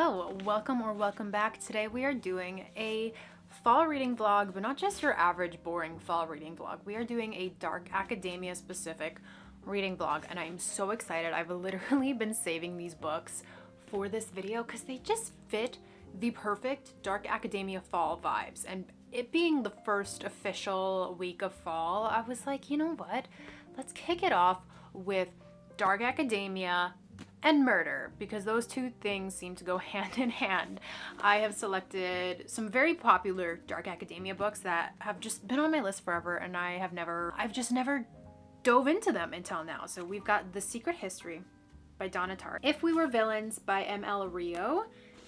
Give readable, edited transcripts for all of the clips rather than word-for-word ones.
Hello, welcome back. Today we are doing a fall reading vlog, but not just your average boring fall reading vlog. We are doing a dark academia specific reading vlog, and I'm so excited. I've literally been saving these books for this video because they just fit the perfect dark academia fall vibes. And it being the first official week of fall, I was like, you know what? Let's kick it off with dark academia and murder, because those two things seem to go hand in hand. I have selected some very popular dark academia books that have just been on my list forever, and I've just never dove into them until now. So we've got The Secret History by Donna Tartt, If We Were Villains by M.L. Rio,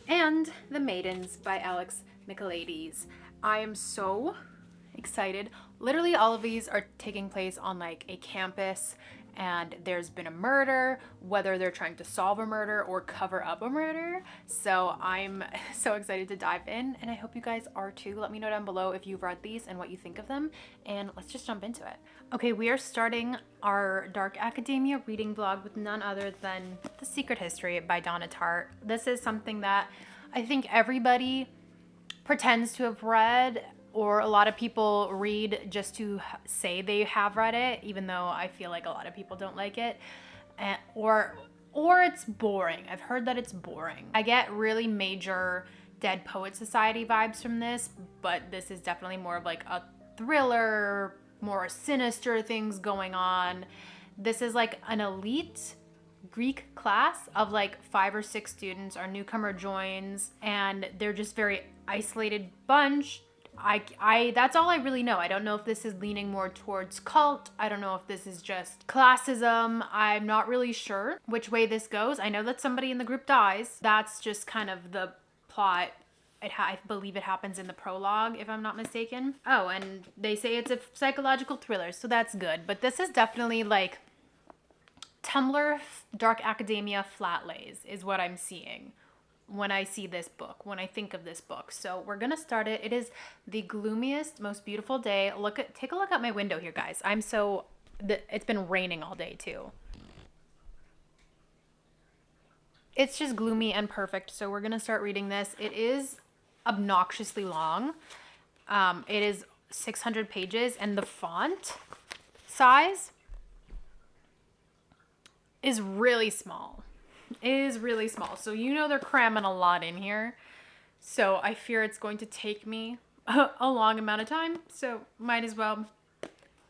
and The Maidens by Alex Michaelides. I am so excited. Literally all of these are taking place on like a campus, and there's been a murder, whether they're trying to solve a murder or cover up a murder. So I'm so excited to dive in, and I hope you guys are too. Let me know down below if you've read these and what you think of them, and let's just jump into it. Okay, we are starting our dark academia reading vlog with none other than The Secret History by Donna Tartt. This is something that I think everybody pretends to have read, or a lot of people read just to say they have read it, even though I feel like a lot of people don't like it, or it's boring. I've heard that it's boring. I get really major Dead Poet Society vibes from this, but this is definitely more of like a thriller, more sinister things going on. This is like an elite Greek class of like 5 or 6 students. Our newcomer joins, and they're just very isolated bunch. That's all I really know. I don't know if this is leaning more towards cult. I don't know if this is just classism. I'm not really sure which way this goes. I know that somebody in the group dies. That's just kind of the plot. I believe it happens in the prologue, if I'm not mistaken. Oh, and they say it's a psychological thriller, so that's good. But this is definitely like Tumblr dark academia flat lays is what I'm seeing when I see this book, when I think of this book. So we're gonna start it. It is the gloomiest, most beautiful day. Take a look at my window here, guys. It's been raining all day too. It's just gloomy and perfect. So we're gonna start reading this. It is obnoxiously long. It is 600 pages, and the font size is really small. It is really small. So you know they're cramming a lot in here. So I fear it's going to take me a long amount of time. So might as well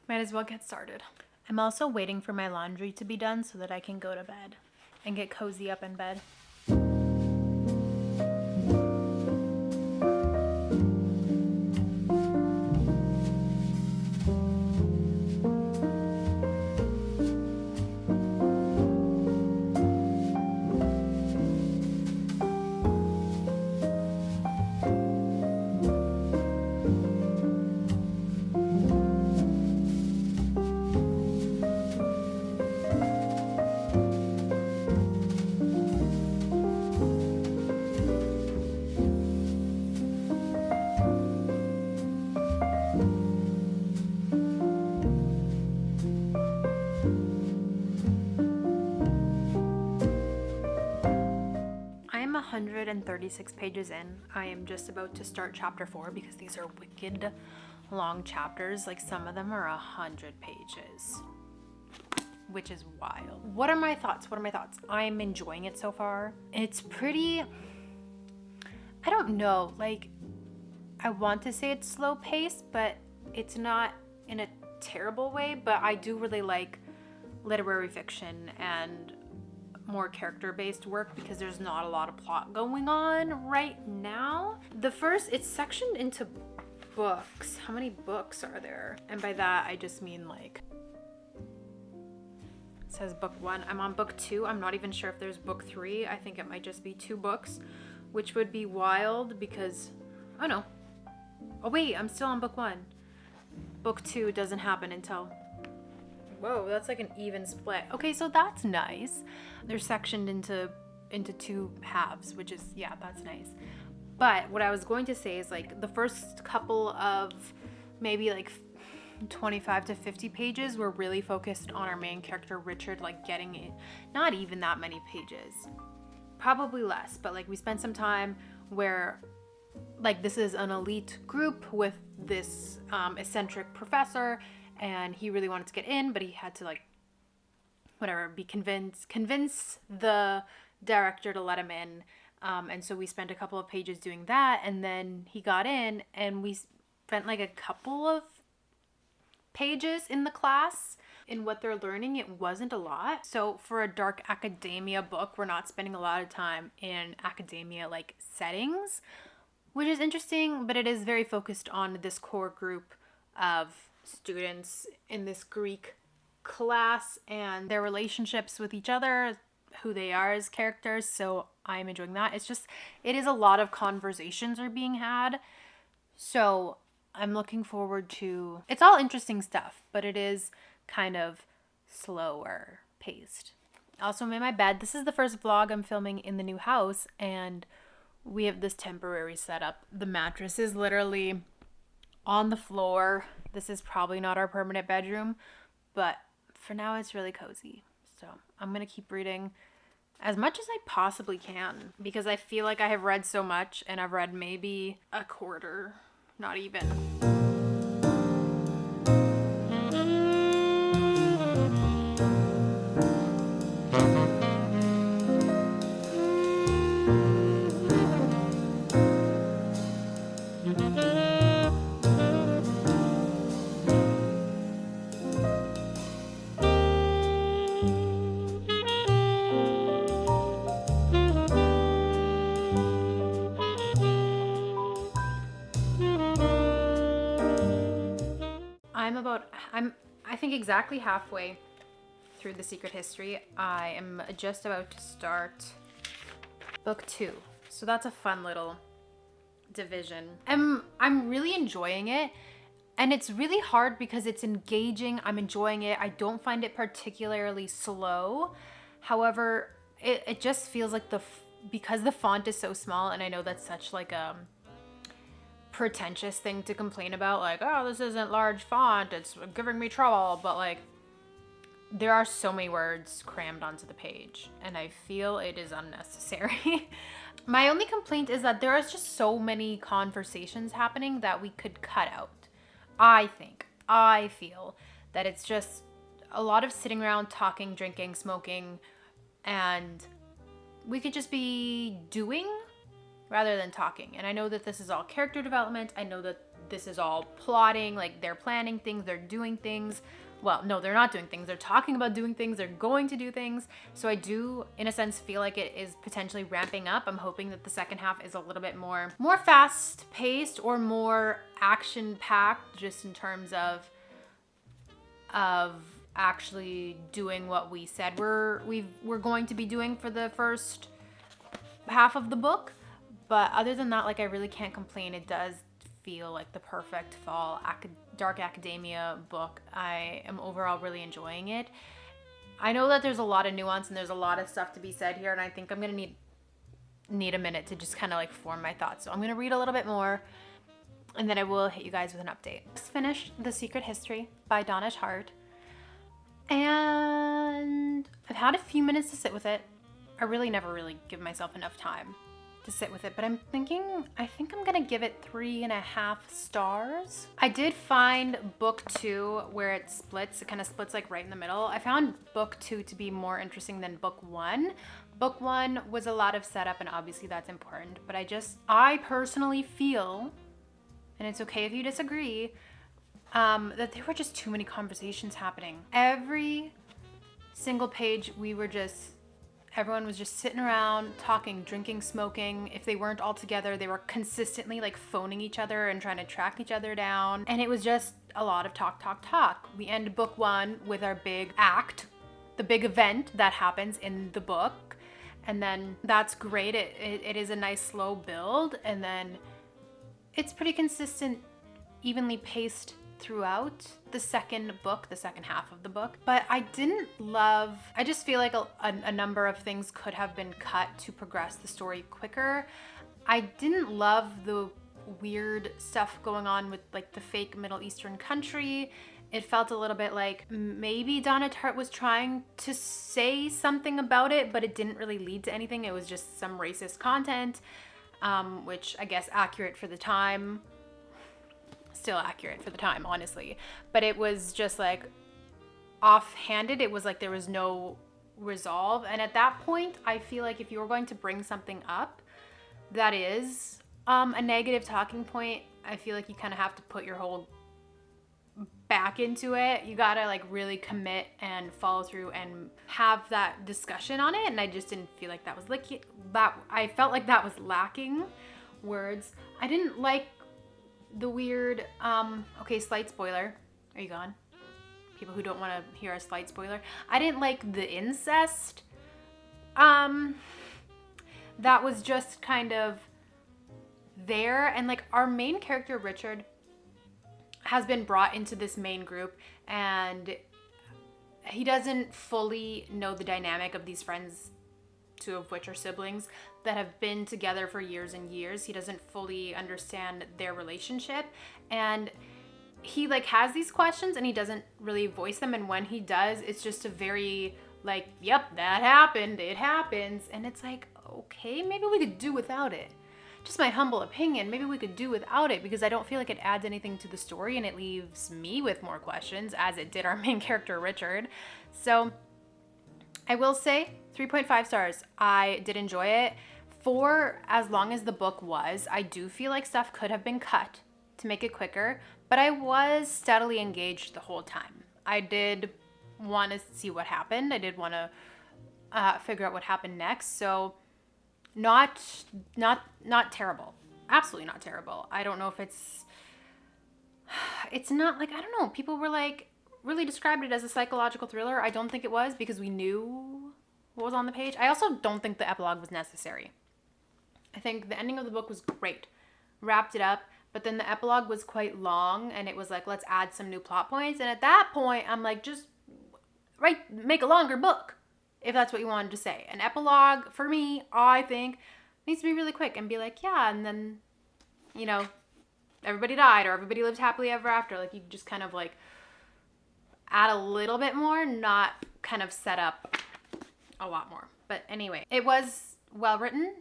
get started. I'm also waiting for my laundry to be done so that I can go to bed and get cozy up in bed. I'm 136 pages in. I am just about to start chapter 4 because these are wicked long chapters. Like some of them are 100 pages, which is wild. What are my thoughts? I'm enjoying it so far. It's pretty, I don't know, like I want to say it's slow paced, but it's not in a terrible way. But I do really like literary fiction and more character-based work because there's not a lot of plot going on right now. It's sectioned into books. How many books are there? And by that I just mean like, it says book 1. I'm on book 2. I'm not even sure if there's book 3. I think it might just be 2 books, which would be wild because, oh no. Oh wait, I'm still on book 1. Book 2 doesn't happen until, whoa, that's like an even split. Okay, so that's nice. They're sectioned into 2 halves, which is, yeah, that's nice. But what I was going to say is like the first couple of maybe like 25 to 50 pages were really focused on our main character, Richard, like getting it, not even that many pages, probably less, but like we spent some time where like this is an elite group with this eccentric professor, and he really wanted to get in, but he had to like whatever be convince the director to let him in. And so we spent a couple of pages doing that, and then he got in, and we spent like a couple of pages in the class in what they're learning. It wasn't a lot. So for a dark academia book, we're not spending a lot of time in academia like settings, which is interesting, but it is very focused on this core group of students in this Greek class and their relationships with each other, who they are as characters. So I'm enjoying that. It is a lot of conversations are being had. So I'm looking forward to, it's all interesting stuff, but it is kind of slower paced. I also made my bed. This is the first vlog I'm filming in the new house, and we have this temporary setup. The mattress is literally on the floor. This is probably not our permanent bedroom, but for now it's really cozy. So I'm gonna keep reading as much as I possibly can because I feel like I have read so much, and I've read maybe a quarter, not even. I think exactly halfway through The Secret History. I am just about to start book 2. So that's a fun little division. I'm really enjoying it, and it's really hard because it's engaging. I'm enjoying it. I don't find it particularly slow. However, it just feels like because the font is so small, and I know that's such like a pretentious thing to complain about, like, oh, this isn't large font, it's giving me trouble, but like there are so many words crammed onto the page, and I feel it is unnecessary. My only complaint is that there is just so many conversations happening that we could cut out. I feel that it's just a lot of sitting around talking, drinking, smoking, and we could just be doing rather than talking. And I know that this is all character development. I know that this is all plotting, like they're planning things, they're doing things. Well, no, they're not doing things. They're talking about doing things. They're going to do things. So I do, in a sense, feel like it is potentially ramping up. I'm hoping that the second half is a little bit more fast paced or more action packed, just in terms of actually doing what we said we're going to be doing for the first half of the book. But other than that, like, I really can't complain. It does feel like the perfect fall dark academia book. I am overall really enjoying it. I know that there's a lot of nuance and there's a lot of stuff to be said here, and I think I'm gonna need a minute to just kind of like form my thoughts. So I'm gonna read a little bit more, and then I will hit you guys with an update. Just finished The Secret History by Donna Tartt, and I've had a few minutes to sit with it. I really never really give myself enough time to sit with it, but I think I'm gonna give it 3.5 stars. I did find book 2 where it kind of splits like right in the middle. I found book 2 to be more interesting than book 1. Book 1 was a lot of setup, and obviously that's important, but I personally feel, and it's okay if you disagree, that there were just too many conversations happening. Every single page everyone was just sitting around talking, drinking, smoking. If they weren't all together, they were consistently like phoning each other and trying to track each other down. And it was just a lot of talk. We end book 1 with our big act, the big event that happens in the book. And then that's great. It is a nice slow build. And then it's pretty consistent, evenly paced throughout the second half of the book. But I just feel like a number of things could have been cut to progress the story quicker. I didn't love the weird stuff going on with like the fake Middle Eastern country, It felt a little bit like maybe Donna Tartt was trying to say something about it, but it didn't really lead to anything. It was just some racist content, which I guess accurate for the time. Still accurate for the time, honestly. But it was just like offhanded. It was like there was no resolve. And at that point, I feel like if you were going to bring something up that is a negative talking point, I feel like you kind of have to put your whole back into it. You gotta like really commit and follow through and have that discussion on it. And I just didn't feel like that was like that. I felt like that was lacking words. I didn't like the weird okay, slight spoiler. Are you gone? People who don't want to hear a slight spoiler. I didn't like the incest. That was just kind of there. And like our main character Richard has been brought into this main group, and he doesn't fully know the dynamic of these friends, two of which are siblings, that have been together for years and years. He doesn't fully understand their relationship, and he like has these questions and he doesn't really voice them. And when he does, it's just a very like, yep, that happened, it happens. And it's like, okay, maybe we could do without it. Just my humble opinion, maybe we could do without it, because I don't feel like it adds anything to the story, and it leaves me with more questions, as it did our main character, Richard. So I will say 3.5 stars. I did enjoy it. For as long as the book was, I do feel like stuff could have been cut to make it quicker, but I was steadily engaged the whole time. I did want to see what happened. I did want to figure out what happened next. So not terrible. Absolutely not terrible. I don't know if it's not like, I don't know. People were like really described it as a psychological thriller. I don't think it was, because we knew what was on the page. I also don't think the epilogue was necessary. I think the ending of the book was great. Wrapped it up, but then the epilogue was quite long, and it was like, let's add some new plot points. And at that point, I'm like, just make a longer book, if that's what you wanted to say. An epilogue, for me, I think, needs to be really quick and be like, yeah, and then, you know, everybody died or everybody lived happily ever after. Like, you just kind of like add a little bit more, not kind of set up a lot more. But anyway, it was well written.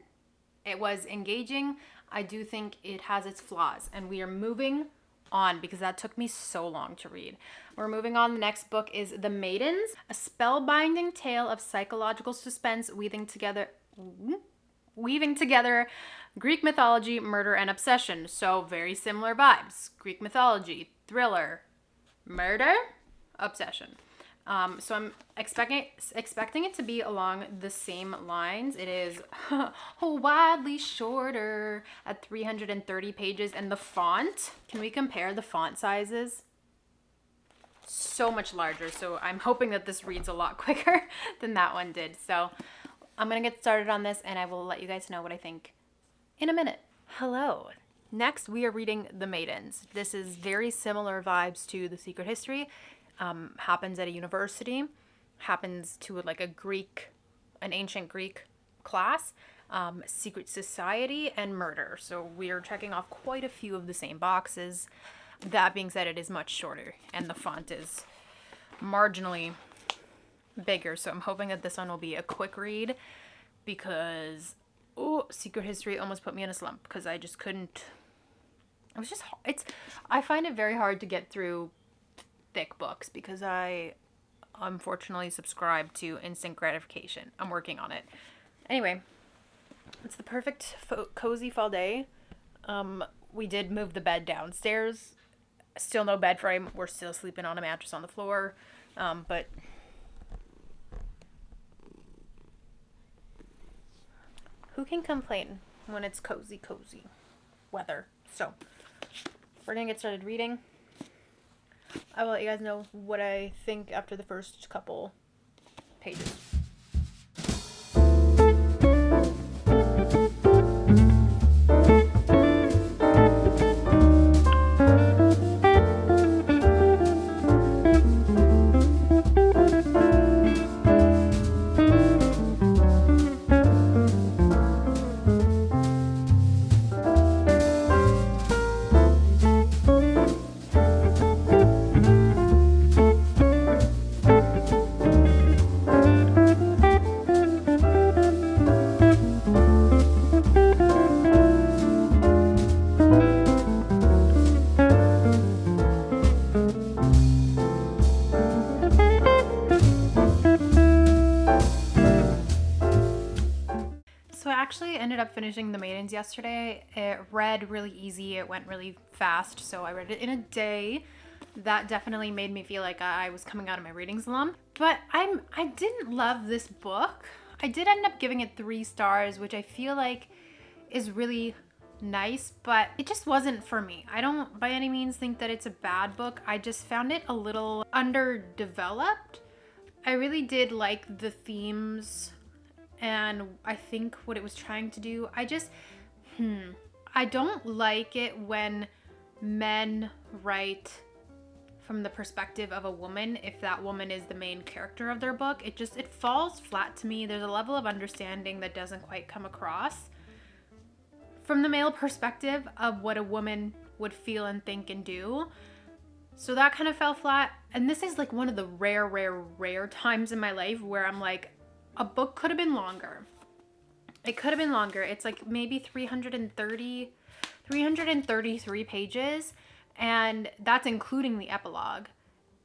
It was engaging. I do think it has its flaws, and we are moving on because that took me so long to read. We're moving on. The next book is The Maidens, a spellbinding tale of psychological suspense weaving together Greek mythology, murder, and obsession. So very similar vibes. Greek mythology, thriller, murder, obsession. So I'm expecting it to be along the same lines. It is wildly shorter at 330 pages, and the font, can we compare the font sizes? So much larger. So I'm hoping that this reads a lot quicker than that one did. So I'm going to get started on this, and I will let you guys know what I think in a minute. Hello. Next, we are reading The Maidens. This is very similar vibes to The Secret History. Happens at a university, happens to like an ancient Greek class, secret society, and murder. So we are checking off quite a few of the same boxes. That being said, it is much shorter, and the font is marginally bigger. So I'm hoping that this one will be a quick read, because Secret History almost put me in a slump, because I just couldn't. I find it very hard to get through thick books, because I unfortunately subscribe to instant gratification. I'm working on it. Anyway, it's the perfect cozy fall day. We did move the bed downstairs. Still no bed frame. We're still sleeping on a mattress on the floor. But who can complain when it's cozy weather? So we're gonna get started reading. I will let you guys know what I think after the first couple pages. up finishing The Maidens yesterday. It read really easy. It went really fast. So I read it in a day. That definitely made me feel like I was coming out of my reading slump. But I didn't love this book. I did end up giving it 3 stars, which I feel like is really nice, but it just wasn't for me. I don't by any means think that it's a bad book. I just found it a little underdeveloped. I really did like the themes and I think what it was trying to do. I don't like it when men write from the perspective of a woman if that woman is the main character of their book. It falls flat to me. There's a level of understanding that doesn't quite come across from the male perspective of what a woman would feel and think and do. So that kind of fell flat. And this is like one of the rare times in my life where I'm like, a book could have been longer. It could have been longer. It's like maybe 333 pages, and that's including the epilogue.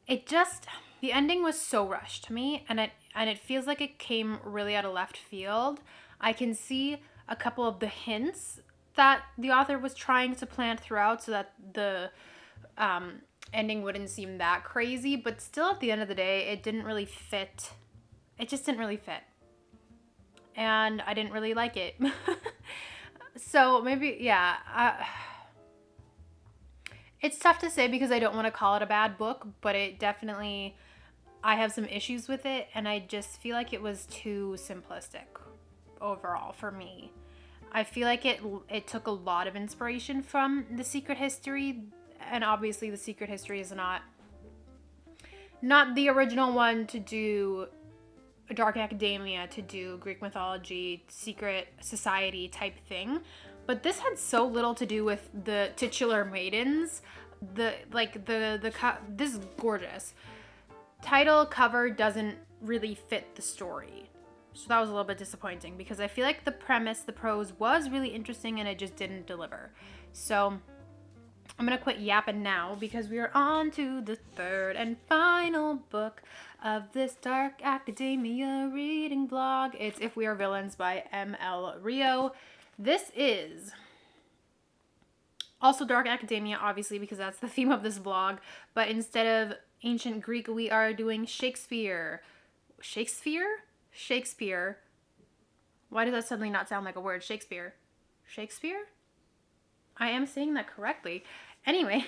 The ending was so rushed to me, and it feels like it came really out of left field. I can see a couple of the hints that the author was trying to plant throughout so that the ending wouldn't seem that crazy, but still at the end of the day, it didn't really fit. It just didn't really fit. And I didn't really like it. So maybe, yeah. It's tough to say because I don't want to call it a bad book, but it definitely, I have some issues with it, and I just feel like it was too simplistic overall for me. I feel like it took a lot of inspiration from The Secret History, and obviously The Secret History is not the original one to do Dark Academia, to do Greek mythology, secret society type thing. But this had so little to do with the titular maidens. This is gorgeous. Title, cover doesn't really fit the story. So that was a little bit disappointing because I feel like the premise, the prose was really interesting and it just didn't deliver. So I'm going to quit yapping now because we are on to the third and final book of this Dark Academia reading vlog. It's If We Are Villains by M.L. Rio. This is also Dark Academia, obviously, because that's the theme of this vlog. But instead of ancient Greek, we are doing Shakespeare. Shakespeare? Why does that suddenly not sound like a word? Shakespeare? I am saying that correctly. Anyway,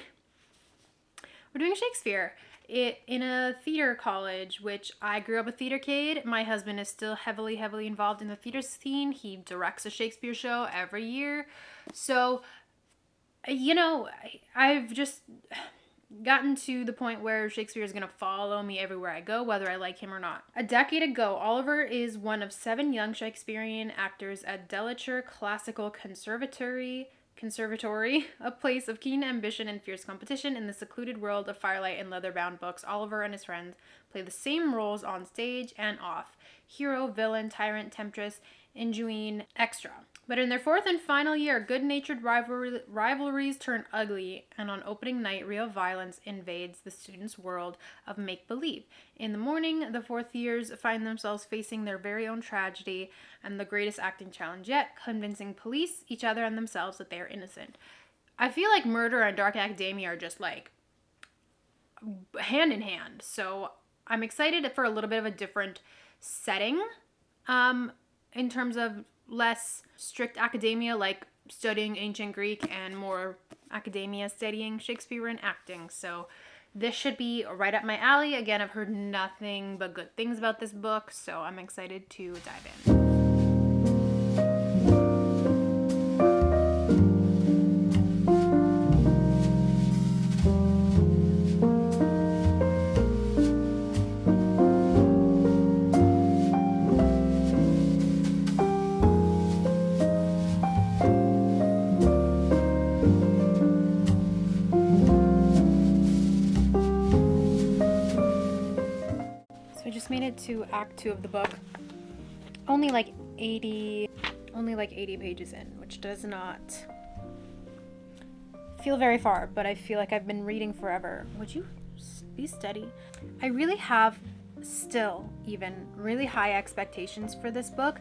we're doing Shakespeare in a theater college, which I grew up a theater kid. My husband is still heavily involved in the theater scene. He directs a Shakespeare show every year. So, I've just gotten to the point where Shakespeare is going to follow me everywhere I go, whether I like him or not. A decade ago, Oliver is one of 7 young Shakespearean actors at Delature Classical Conservatory, a place of keen ambition and fierce competition. In the secluded world of firelight and leather-bound books, Oliver and his friends play the same roles on stage and off: hero, villain, tyrant, temptress, inguine, extra. But in their 4th and final year, good-natured rivalries turn ugly, and on opening night, real violence invades the students' world of make-believe. In the morning, the 4th years find themselves facing their very own tragedy and the greatest acting challenge yet, convincing police, each other, and themselves that they are innocent. I feel like Murder and Dark Academia are just like hand in hand. So I'm excited for a little bit of a different setting in terms of less strict academia, like studying ancient Greek, and more academia studying Shakespeare and acting. So this should be right up my alley. Again, I've heard nothing but good things about this book, so I'm excited to dive in. Made it to Act 2 of the book. Only like 80 pages in, which does not feel very far, but I feel like I've been reading forever. Would you be steady? I really have still even really high expectations for this book.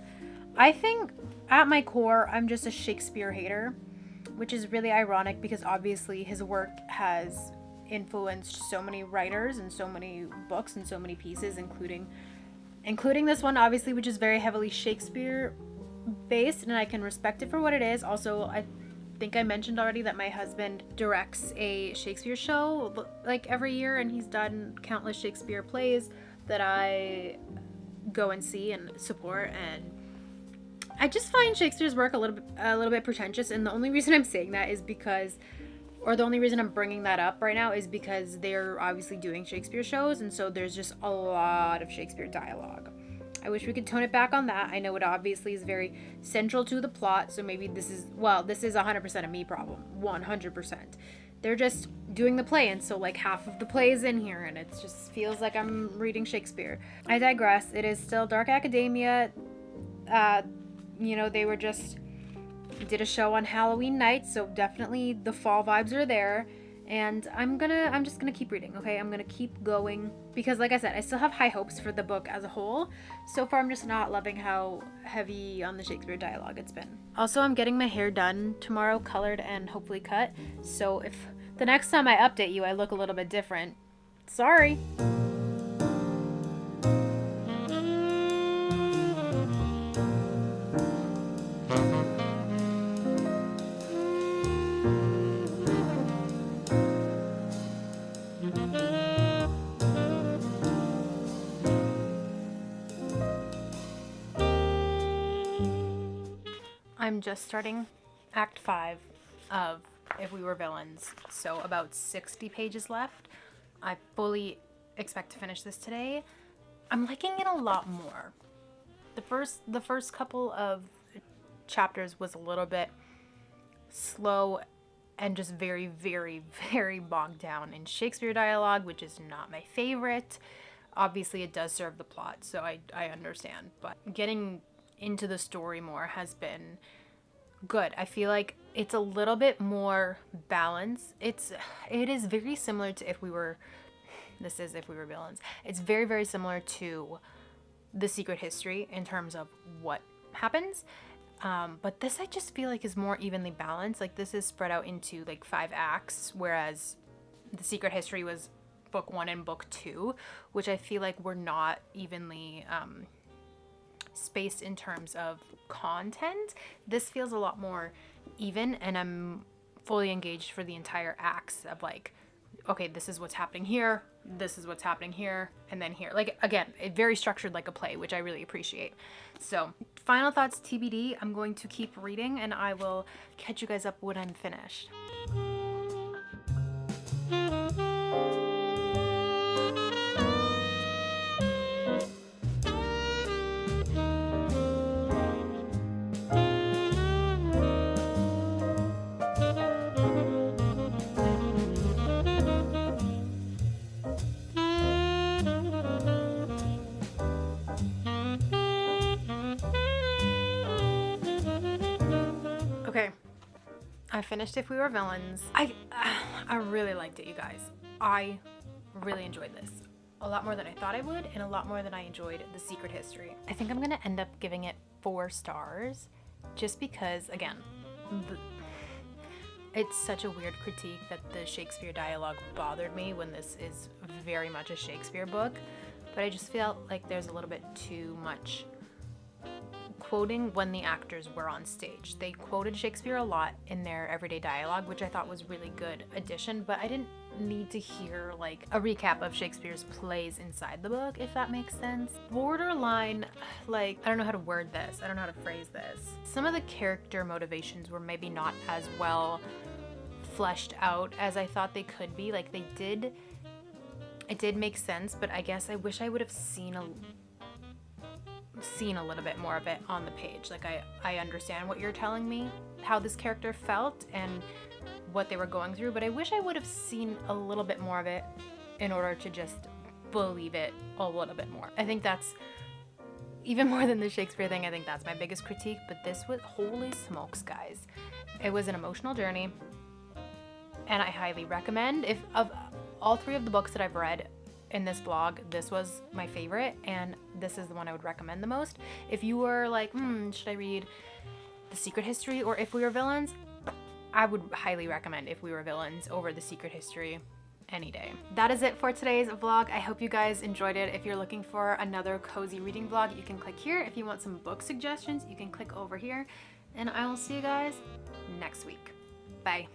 I think at my core, I'm just a Shakespeare hater, which is really ironic because obviously his work has influenced so many writers and so many books and so many pieces, including this one, obviously, which is very heavily Shakespeare based, and I can respect it for what it is. Also, I think I mentioned already that my husband directs a Shakespeare show like every year, and he's done countless Shakespeare plays that I go and see and support. And I just find Shakespeare's work a little bit pretentious, and the only reason I'm saying that is because, or the only reason I'm bringing that up right now is because they're obviously doing Shakespeare shows, and so there's just a lot of Shakespeare dialogue. I wish we could tone it back on that. I know it obviously is very central to the plot, so maybe this is 100% a me problem. 100%. They're just doing the play, and so like half of the play is in here, and it just feels like I'm reading Shakespeare. I digress. It is still Dark Academia. They were just did a show on Halloween night, so definitely the fall vibes are there. And I'm just gonna keep reading, okay? I'm gonna keep going because, like I said, I still have high hopes for the book as a whole. So far, I'm just not loving how heavy on the Shakespeare dialogue it's been. Also, I'm getting my hair done tomorrow, colored and hopefully cut. So if the next time I update you, I look a little bit different, sorry. I'm just starting Act 5 of If We Were Villains, so about 60 pages left. I fully expect to finish this today. I'm liking it a lot more. The first couple of chapters was a little bit slow and just very, very, very bogged down in Shakespeare dialogue, which is not my favorite. Obviously, it does serve the plot, so I understand, but getting into the story more has been good. I feel like it's a little bit more balanced. It is very similar to If We Were Villains. It's very, very similar to The Secret History in terms of what happens. But this I just feel like is more evenly balanced. Like this is spread out into like 5 acts, whereas The Secret History was book 1 and book 2, which I feel like were not evenly spaced in terms of content. This feels a lot more even, and I'm fully engaged for the entire acts of like, okay, this is what's happening here, this is what's happening here, and then here. Like, again, it very structured like a play, which I really appreciate. So, final thoughts TBD. I'm going to keep reading, and I will catch you guys up when I'm finished. Okay, I finished If We Were Villains. I really liked it, you guys. I really enjoyed this. A lot more than I thought I would, and a lot more than I enjoyed The Secret History. I think I'm gonna end up giving it 4 stars, just because, again, it's such a weird critique that the Shakespeare dialogue bothered me when this is very much a Shakespeare book, but I just felt like there's a little bit too much quoting when the actors were on stage. They quoted Shakespeare a lot in their everyday dialogue, which I thought was really good addition, but I didn't need to hear like a recap of Shakespeare's plays inside the book, if that makes sense. Borderline, like, I don't know how to word this, I don't know how to phrase this. Some of the character motivations were maybe not as well fleshed out as I thought they could be. Like, it did make sense, but I guess I wish I would have seen a little bit more of it on the page. Like, I understand what you're telling me, how this character felt and what they were going through, but I wish I would have seen a little bit more of it in order to just believe it a little bit more. I think that's, even more than the Shakespeare thing, I think that's my biggest critique, but this was, holy smokes, guys. It was an emotional journey, and I highly recommend. If of all 3 of the books that I've read, in this blog, this was my favorite, and this is the one I would recommend the most. If you were like, should I read The Secret History or If We Were Villains? I would highly recommend If We Were Villains over The Secret History any day. That is it for today's vlog. I hope you guys enjoyed it. If you're looking for another cozy reading vlog, you can click here. If you want some book suggestions, you can click over here. And I will see you guys next week. Bye.